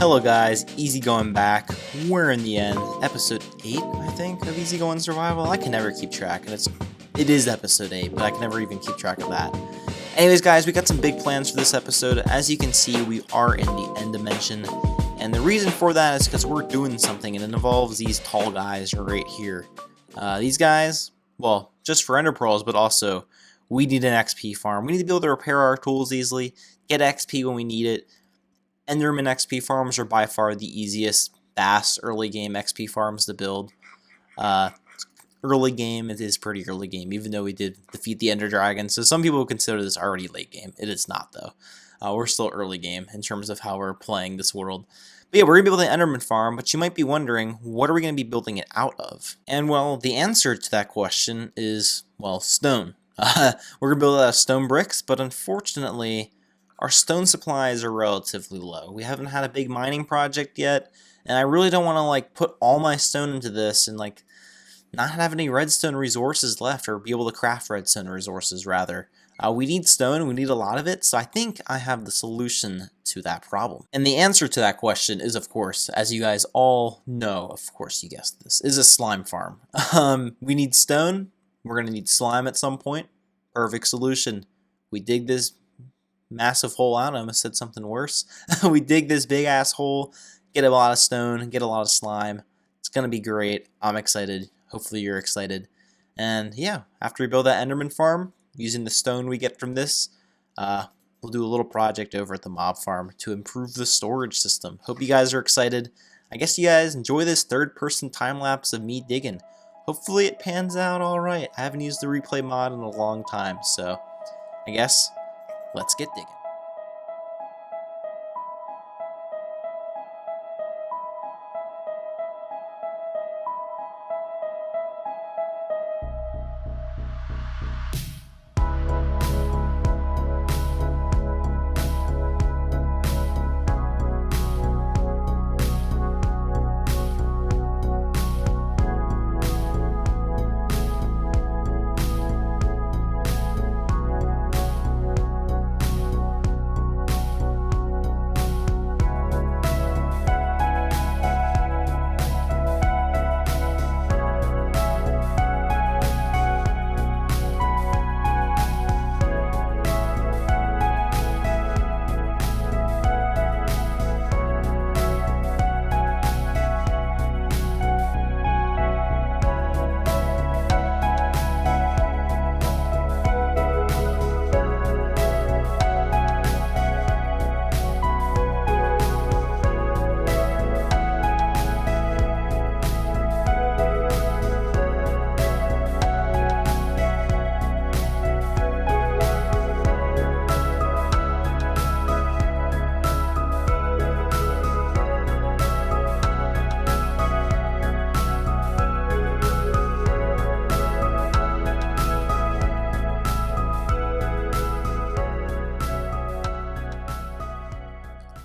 Hello guys, Easygoing back. We're in the end, episode 8, I think, of EasyGoing Survival. I can never keep track, and it is episode 8, but I can never even keep track of that. Anyways guys, we got some big plans for this episode. As you can see, we are in the end dimension, and the reason for that is because we're doing something, and it involves these tall guys right here. These guys, well, just for ender pearls, but also we need an XP farm. We need to be able to repair our tools easily, get XP when we need it. Enderman XP farms are by far the easiest, fast, early game XP farms to build. Early game, it is pretty early game, even though we did defeat the Ender Dragon. So some people consider this already late game. It is not, though. We're still early game in terms of how we're playing this world. But yeah, we're going to be building an Enderman farm, but you might be wondering, what are we going to be building it out of? And well, the answer to that question is, well, stone. We're going to build it out of stone bricks, but unfortunately, our stone supplies are relatively low. We haven't had a big mining project yet, and I really don't want to like put all my stone into this and like not have any redstone resources left, or be able to craft redstone resources rather. We need stone, we need a lot of it, so I think I have the solution to that problem. And the answer to that question is, of course, as you guys all know, of course you guessed this, is a slime farm. We need stone, we're going to need slime at some point. Perfect solution. We dig this massive hole out. I almost said something worse. We dig this big ass hole, get a lot of stone, get a lot of slime. It's gonna be great. I'm excited. Hopefully you're excited. And yeah, after we build that Enderman farm using the stone we get from this, we'll do a little project over at the mob farm to improve the storage system. Hope you guys are excited. I guess you guys enjoy this third-person time lapse of me digging. Hopefully it pans out all right. I haven't used the replay mod in a long time, so I guess let's get digging.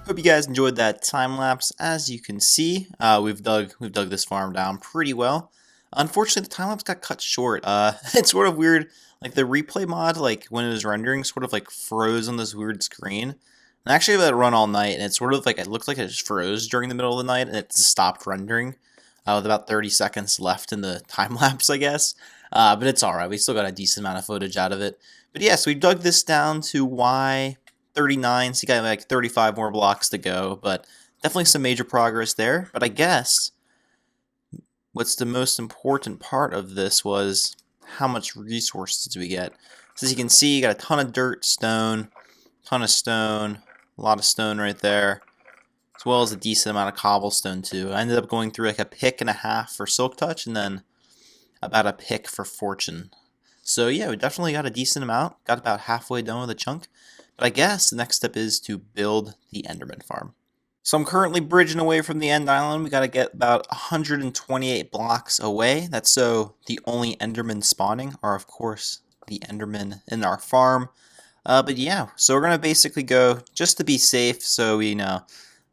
Hope you guys enjoyed that time lapse. As you can see, we've dug this farm down pretty well. Unfortunately, the time lapse got cut short. It's sort of weird. Like the replay mod, like when it was rendering, sort of like froze on this weird screen. And actually, I let it run all night, and it's sort of like it looked like it just froze during the middle of the night, and it just stopped rendering with about 30 seconds left in the time lapse, I guess. But it's all right. We still got a decent amount of footage out of it. But yeah, so we dug this down to Y39, so you got like 35 more blocks to go, but definitely some major progress there. But I guess what's the most important part of this was how much resources do we get. So as you can see, you got a ton of dirt, stone, ton of stone, a lot of stone right there, as well as a decent amount of cobblestone too. I ended up going through like a pick and a half for Silk Touch, and then about a pick for Fortune. So yeah, we definitely got a decent amount, got about halfway done with the chunk. But I guess the next step is to build the Enderman farm. So I'm currently bridging away from the end island. We got to get about 128 blocks away. That's so the only Endermen spawning are, of course, the Endermen in our farm. But yeah, so we're going to basically go, just to be safe, so we know,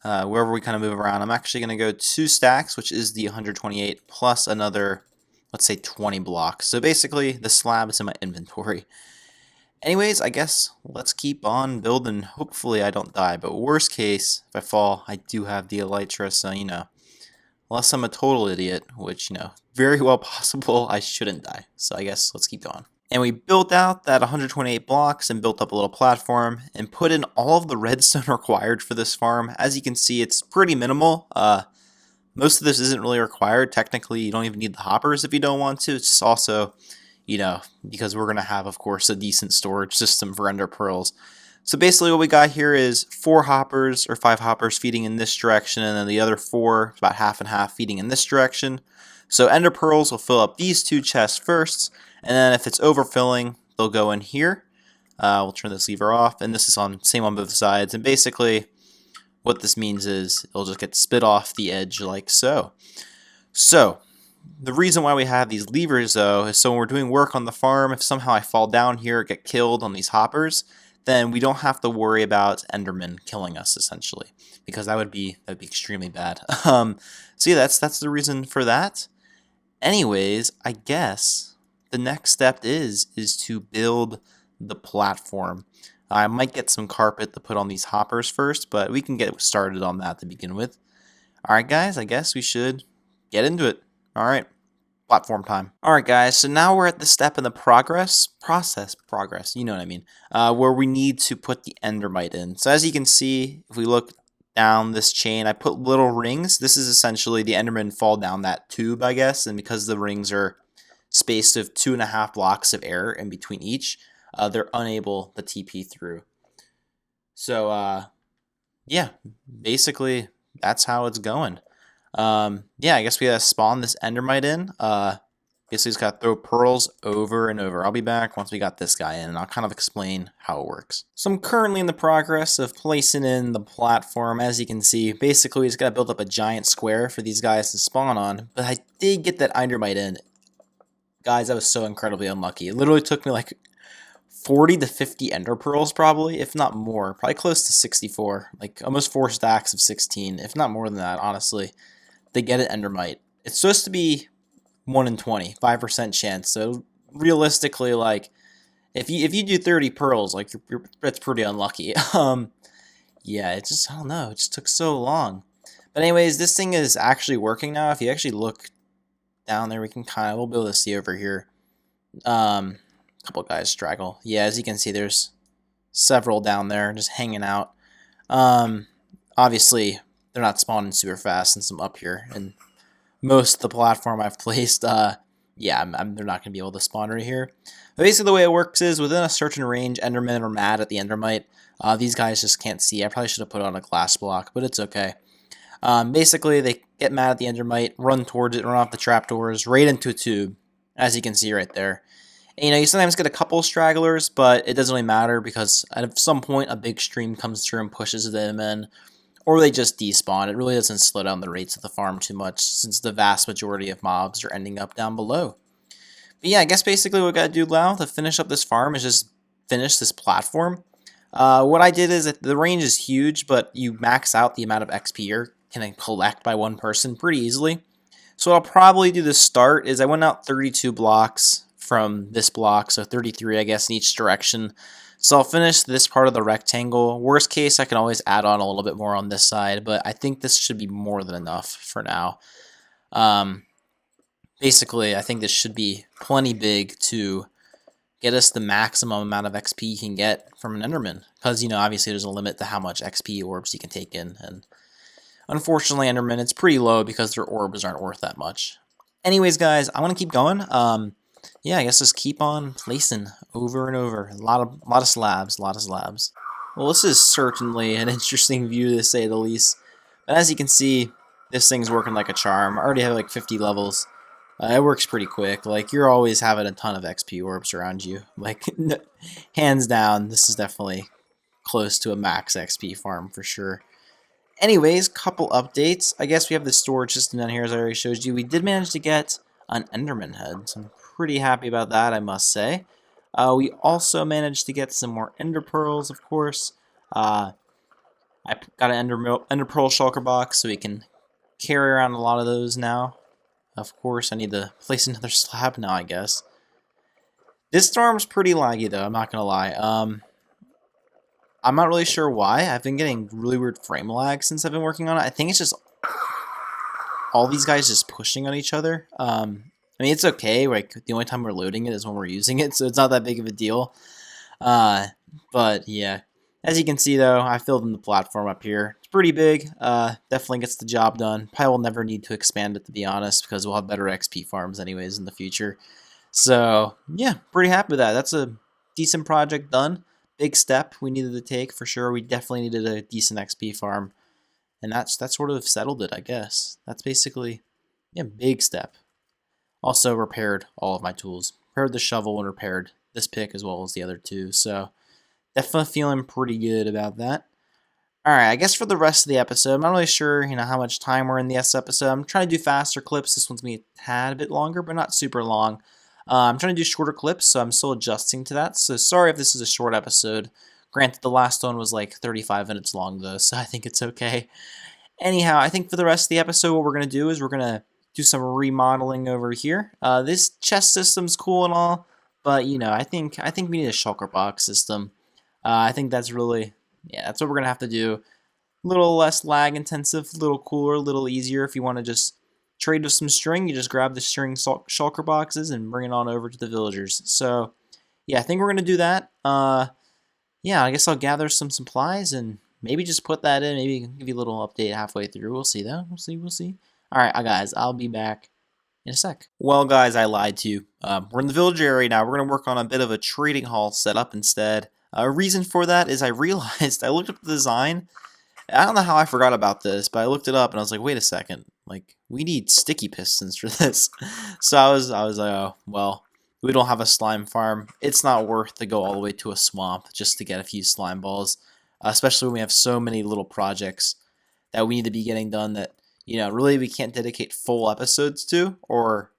wherever we kind of move around, I'm actually going to go 2 stacks, which is the 128, plus another, let's say 20 blocks. So basically, the slab is in my inventory. Anyways, I guess let's keep on building. Hopefully I don't die, but worst case, if I fall, I do have the elytra, so unless I'm a total idiot, which, very well possible, I shouldn't die. So I guess let's keep going. And we built out that 128 blocks and built up a little platform and put in all of the redstone required for this farm. As you can see, it's pretty minimal. Most of this isn't really required. Technically, you don't even need the hoppers if you don't want to. It's just also, because we're going to have, of course, a decent storage system for ender pearls. So basically what we got here is 4 hoppers or 5 hoppers feeding in this direction, and then the other 4, about half and half, feeding in this direction. So ender pearls will fill up these 2 chests first, and then if it's overfilling, they'll go in here. We'll turn this lever off, and this is same on both sides. And basically what this means is it'll just get spit off the edge like so. So the reason why we have these levers, though, is so when we're doing work on the farm, if somehow I fall down here or get killed on these hoppers, then we don't have to worry about Enderman killing us, essentially, because that'd be extremely bad. So yeah, that's the reason for that. Anyways, I guess the next step is to build the platform. I might get some carpet to put on these hoppers first, but we can get started on that to begin with. Alright guys, I guess we should get into it. Alright, platform time. Alright guys, so now we're at the step in the process, you know what I mean, where we need to put the endermite in. So as you can see, if we look down this chain, I put little rings. This is essentially the enderman fall down that tube, I guess, and because the rings are spaced of 2.5 blocks of air in between each, they're unable to TP through. So, yeah, basically that's how it's going. Yeah, I guess we gotta spawn this endermite in. Guess we just gotta throw pearls over and over. I'll be back once we got this guy in, and I'll kind of explain how it works. So I'm currently in the progress of placing in the platform. As you can see, basically we just gotta build up a giant square for these guys to spawn on. But I did get that endermite in. Guys, I was so incredibly unlucky. It literally took me like 40 to 50 ender pearls, probably, if not more. Probably close to 64. Like almost 4 stacks of 16, if not more than that, honestly. They get an endermite. It's supposed to be 1 in 20, 5% chance. So realistically, like if you do 30 pearls, like that's pretty unlucky. Yeah, it just, I don't know, it just took so long. But anyways, this thing is actually working now. If you actually look down there, we'll be able to see over here. A couple guys straggle. Yeah, as you can see, there's several down there just hanging out. Obviously they're not spawning super fast since I'm up here, and most of the platform I've placed, yeah, they're not going to be able to spawn right here. But basically the way it works is within a certain range, Endermen are mad at the Endermite. These guys just can't see. I probably should have put on a glass block, but it's okay. Basically, they get mad at the Endermite, run towards it, run off the trapdoors, right into a tube, as you can see right there. And, you sometimes get a couple stragglers, but it doesn't really matter because at some point a big stream comes through and pushes them in, or they just despawn. It really doesn't slow down the rates of the farm too much, since the vast majority of mobs are ending up down below. But yeah, I guess basically what we gotta do now to finish up this farm is just finish this platform. What I did is that the range is huge, but you max out the amount of XP you can collect by one person pretty easily. So what I'll probably do to start is I went out 32 blocks from this block, so 33 I guess in each direction. So I'll finish this part of the rectangle. Worst case, I can always add on a little bit more on this side, but I think this should be more than enough for now. Basically, I think this should be plenty big to get us the maximum amount of XP you can get from an Enderman. Because, obviously there's a limit to how much XP orbs you can take in. And unfortunately, Enderman, it's pretty low because their orbs aren't worth that much. Anyways, guys, I want to keep going. Yeah, I guess just keep on placing over and over. A lot of slabs, Well, this is certainly an interesting view to say the least. But as you can see, this thing's working like a charm. I already have like 50 levels. It works pretty quick. Like, you're always having a ton of XP orbs around you. Like, hands down, this is definitely close to a max XP farm for sure. Anyways, couple updates. I guess we have the storage system down here, as I already showed you. We did manage to get an Enderman head, so I'm pretty happy about that, I must say. We also managed to get some more Ender Pearls, of course. I got an Ender Pearl shulker box, so we can carry around a lot of those now. Of course, I need to place another slab now, I guess. This storm's pretty laggy though, I'm not gonna lie. I'm not really sure why. I've been getting really weird frame lag since I've been working on it. I think it's just all these guys just pushing on each other. I mean, it's okay. Like, the only time we're loading it is when we're using it, so it's not that big of a deal. But yeah, as you can see though, I filled in the platform up here. It's pretty big. Definitely gets the job done. Probably will never need to expand it, to be honest, because we'll have better XP farms anyways in the future. So yeah, pretty happy with that. That's a decent project done. Big step we needed to take for sure. We definitely needed a decent XP farm, and that sort of settled it, I guess. That's basically, yeah, big step. Also repaired all of my tools. Repaired the shovel and repaired this pick as well as the other two. So definitely feeling pretty good about that. Alright, I guess for the rest of the episode, I'm not really sure, how much time we're in this episode. I'm trying to do faster clips. This one's going to be a tad bit longer, but not super long. I'm trying to do shorter clips, so I'm still adjusting to that. So sorry if this is a short episode. Granted, the last one was like 35 minutes long, though, so I think it's okay. Anyhow, I think for the rest of the episode, what we're going to do is we're going to do some remodeling over here. This chest system's cool and all, but, I think we need a shulker box system. I think that's really... yeah, that's what we're going to have to do. A little less lag intensive, a little cooler, a little easier. If you want to just trade with some string, you just grab the string shulker boxes and bring it on over to the villagers. So, yeah, I think we're going to do that. Yeah, I guess I'll gather some supplies and maybe just put that in. Maybe give you a little update halfway through. We'll see, though. We'll see. All right, guys, I'll be back in a sec. Well, guys, I lied to you. We're in the village area now. We're going to work on a bit of a trading hall setup instead. A reason for that is I realized I looked up the design. I don't know how I forgot about this, but I looked it up and I was like, wait a second, like we need sticky pistons for this. So I was like, oh well, we don't have a slime farm. It's not worth to go all the way to a swamp just to get a few slime balls, especially when we have so many little projects that we need to be getting done that really we can't dedicate full episodes to, or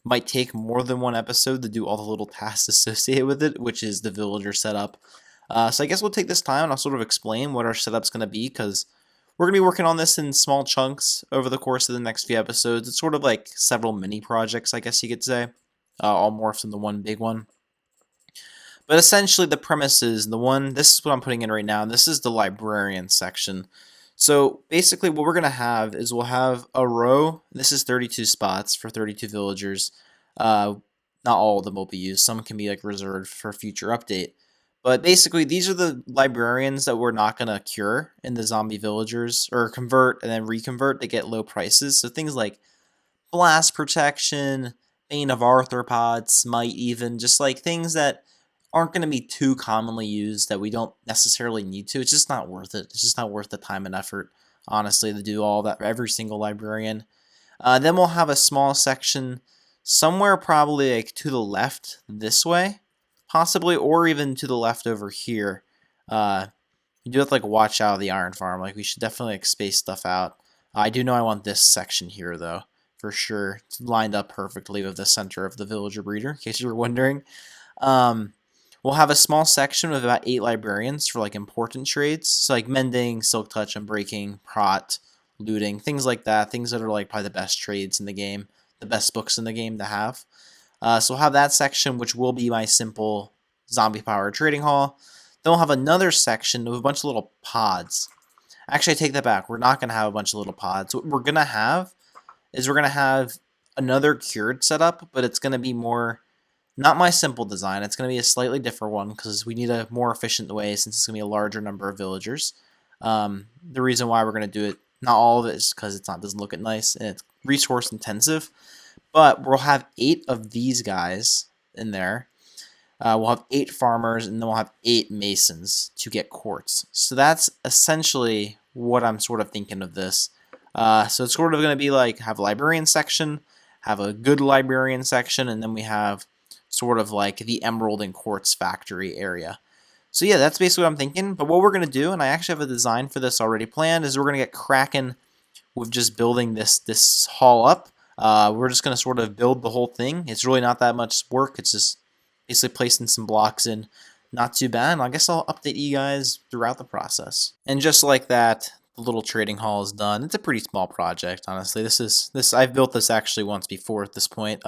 might take more than one episode to do all the little tasks associated with it, which is the villager setup. So I guess we'll take this time and I'll sort of explain what our setup's going to be, because we're going to be working on this in small chunks over the course of the next few episodes. It's sort of like several mini projects, I guess you could say, all morphed into one big one. But essentially the premise is this is what I'm putting in right now. This is the librarian section. So basically what we're going to have is we'll have a row. This is 32 spots for 32 villagers. Not all of them will be used. Some can be like reserved for future update. But basically these are the librarians that we're not going to cure in the zombie villagers, or convert and then reconvert to get low prices. So things like blast protection, Bane of Arthropods, Smite even, just like things that aren't going to be too commonly used that we don't necessarily need to. It's just not worth it. It's just not worth the time and effort, honestly, to do all that for every single librarian. Then we'll have a small section somewhere probably like to the left this way, possibly, or even to the left over here. You do have to like watch out of the iron farm. Like we should definitely like space stuff out. I do know I want this section here though, for sure. It's lined up perfectly with the center of the villager breeder, in case you were wondering. We'll have a small section with about 8 librarians for like important trades, so like mending, silk touch, unbreaking, prot, looting, things like that. Things that are like probably the best trades in the game, the best books in the game to have. So we'll have that section, which will be my simple zombie power trading hall. Then we'll have another section with a bunch of little pods. Actually, I take that back. We're not going to have a bunch of little pods. What we're going to have is we're going to have another cured setup, but it's going to be more... not my simple design. It's going to be a slightly different one because we need a more efficient way since it's going to be a larger number of villagers. The reason why we're going to do it, not all of it, is because it doesn't look nice and it's resource intensive. But we'll have 8 of these guys in there. We'll have 8 farmers, and then we'll have 8 masons to get quartz. So that's essentially what I'm sort of thinking of this. So it's sort of going to be like have a librarian section, have a good librarian section, and then we have sort of like the emerald and quartz factory area. So yeah, that's basically what I'm thinking. But what we're going to do, and I actually have a design for this already planned, is we're going to get cracking with just building this hall up. We're just going to sort of build the whole thing. It's really not that much work. It's just basically placing some blocks in. Not too bad. And I guess I'll update you guys throughout the process. And just like that, the little trading hall is done. It's a pretty small project, honestly. I've built this actually once before at this point.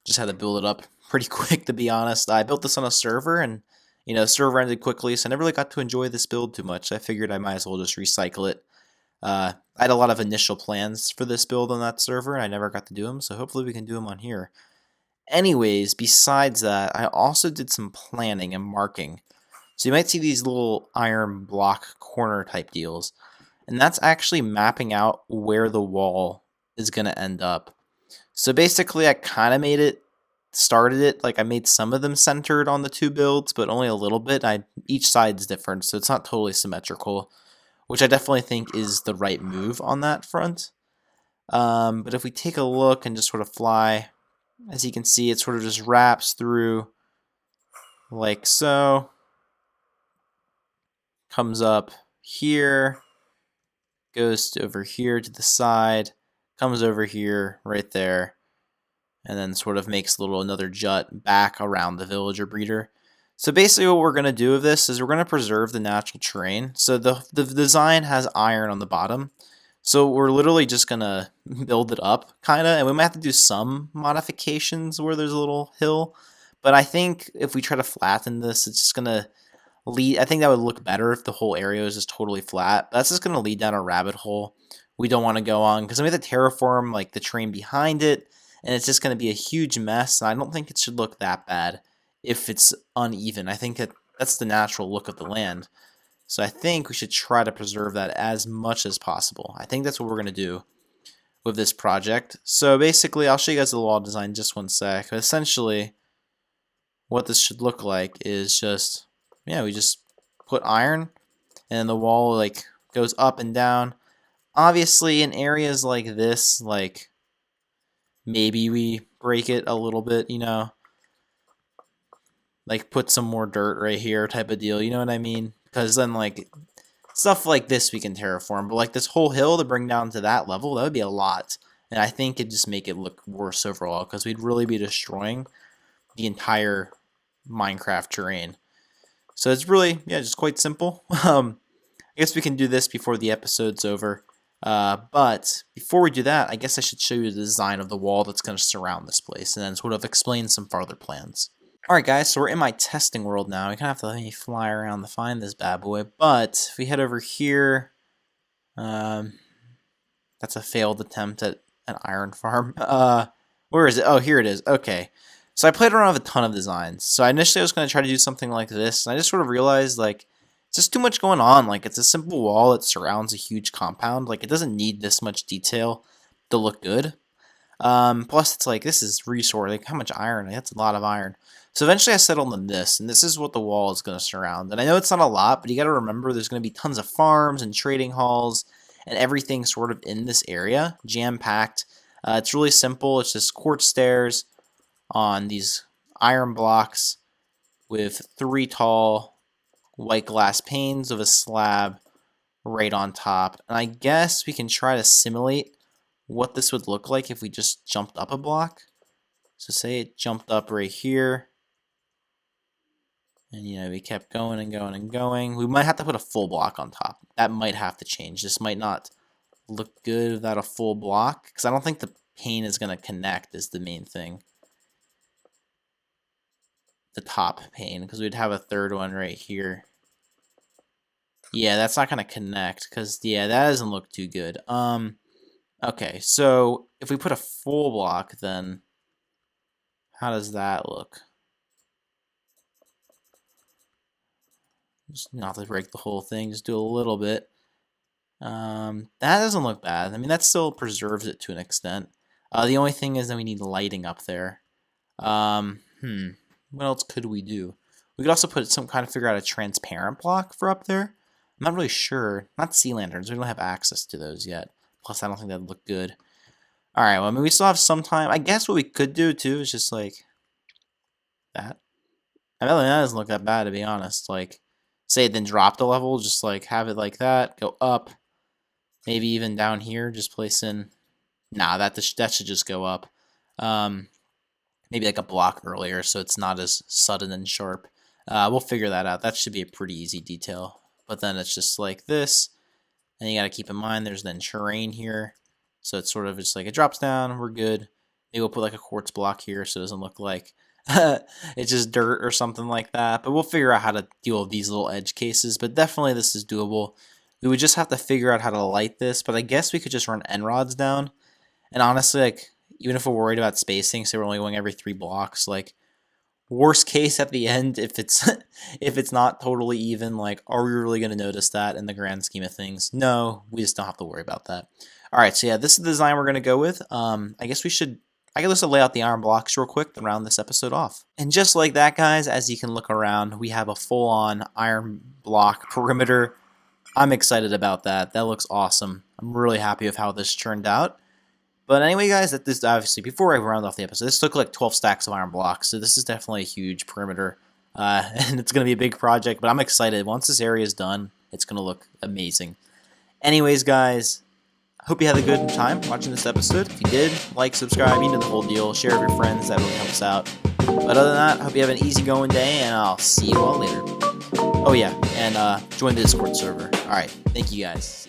Just had to build it up pretty quick, to be honest. I built this on a server, and the server ended quickly, so I never really got to enjoy this build too much. I figured I might as well just recycle it. I had a lot of initial plans for this build on that server, and I never got to do them, so hopefully we can do them on here. Anyways, besides that, I also did some planning and marking. So you might see these little iron block corner type deals, and that's actually mapping out where the wall is going to end up. So basically, I kind of started it, like I made some of them centered on the two builds, but only a little bit. Each side's different, so it's not totally symmetrical, which I definitely think is the right move on that front. But if we take a look and just sort of fly, as you can see, it sort of just wraps through like so, comes up here, goes over here to the side, comes over here, right there, and then sort of makes another jut back around the villager breeder. So basically what we're going to do with this is we're going to preserve the natural terrain. So the design has iron on the bottom. So we're literally just going to build it up, kind of, and we might have to do some modifications where there's a little hill. But I think if we try to flatten this, it's just going to lead. I think that would look better if the whole area is just totally flat. But that's just going to lead down a rabbit hole we don't want to go on, because we have to terraform like the terrain behind it, and it's just going to be a huge mess. And I don't think it should look that bad if it's uneven. I think that's the natural look of the land. So I think we should try to preserve that as much as possible. I think that's what we're going to do with this project. So basically, I'll show you guys the wall design just one sec. But essentially, what this should look like is just, we just put iron, and the wall like goes up and down. Obviously, in areas like this, like maybe we break it a little bit, like put some more dirt right here type of deal, you know what I mean? Because then like stuff like this we can terraform, but like this whole hill to bring down to that level, that would be a lot. And I think it'd just make it look worse overall, because we'd really be destroying the entire Minecraft terrain. So it's really, just quite simple. I guess we can do this before the episode's over. But before we do that, I guess I should show you the design of the wall that's going to surround this place, and then sort of explain some farther plans. Alright guys, so we're in my testing world now. We kind of have to let me fly around to find this bad boy, but if we head over here, that's a failed attempt at an iron farm. Where is it? Oh, here it is. Okay. So I played around with a ton of designs. So initially I was going to try to do something like this, and I just sort of realized, like, it's just too much going on. Like, it's a simple wall that surrounds a huge compound. Like, it doesn't need this much detail to look good. Plus, it's like, this is resource. Like, how much iron? That's a lot of iron. So eventually I settled on this, and this is what the wall is going to surround. And I know it's not a lot, but you got to remember there's going to be tons of farms and trading halls and everything sort of in this area, jam-packed. It's really simple. It's just quartz stairs on these iron blocks with 3 tall white glass panes of a slab right on top. And I guess we can try to simulate what this would look like if we just jumped up a block. So say it jumped up right here. And, we kept going and going and going. We might have to put a full block on top. That might have to change. This might not look good without a full block, because I don't think the pane is going to connect is the main thing. The top pane, because we'd have a third one right here. Yeah, that's not going to connect, because, that doesn't look too good. Okay, so if we put a full block, then how does that look? Just not to break the whole thing, just do a little bit. That doesn't look bad. I mean, that still preserves it to an extent. The only thing is that we need lighting up there. What else could we do? We could also figure out a transparent block for up there. I'm not really sure. Not sea lanterns. We don't have access to those yet. Plus, I don't think that'd look good. Alright, well, I mean, we still have some time. I guess what we could do, too, is just, like, that. I mean, that doesn't look that bad, to be honest. Like, say it then dropped a level, just, like, have it like that, go up. Maybe even down here, just place in... Nah, that should just go up. Maybe like a block earlier, so it's not as sudden and sharp. We'll figure that out. That should be a pretty easy detail. But then it's just like this. And you got to keep in mind there's then terrain here. So it's sort of just like it drops down. We're good. Maybe we'll put like a quartz block here so it doesn't look like it's just dirt or something like that. But we'll figure out how to deal with these little edge cases. But definitely this is doable. We would just have to figure out how to light this. But I guess we could just run end rods down. And honestly, like, even if we're worried about spacing, say we're only going every 3 blocks, like, worst case at the end, if it's if it's not totally even, like, are we really going to notice that in the grand scheme of things? No, we just don't have to worry about that. All right, so yeah, this is the design we're going to go with. I guess I can just lay out the iron blocks real quick to round this episode off. And just like that, guys, as you can look around, we have a full-on iron block perimeter. I'm excited about that. That looks awesome. I'm really happy with how this turned out. But anyway, guys, this obviously, before I round off the episode, this took like 12 stacks of iron blocks, so this is definitely a huge perimeter. And it's going to be a big project, but I'm excited. Once this area is done, it's going to look amazing. Anyways, guys, hope you had a good time watching this episode. If you did, like, subscribe, you know the whole deal. Share with your friends, that really helps out. But other than that, hope you have an easygoing day, and I'll see you all later. Oh yeah, and join the Discord server. Alright, thank you guys.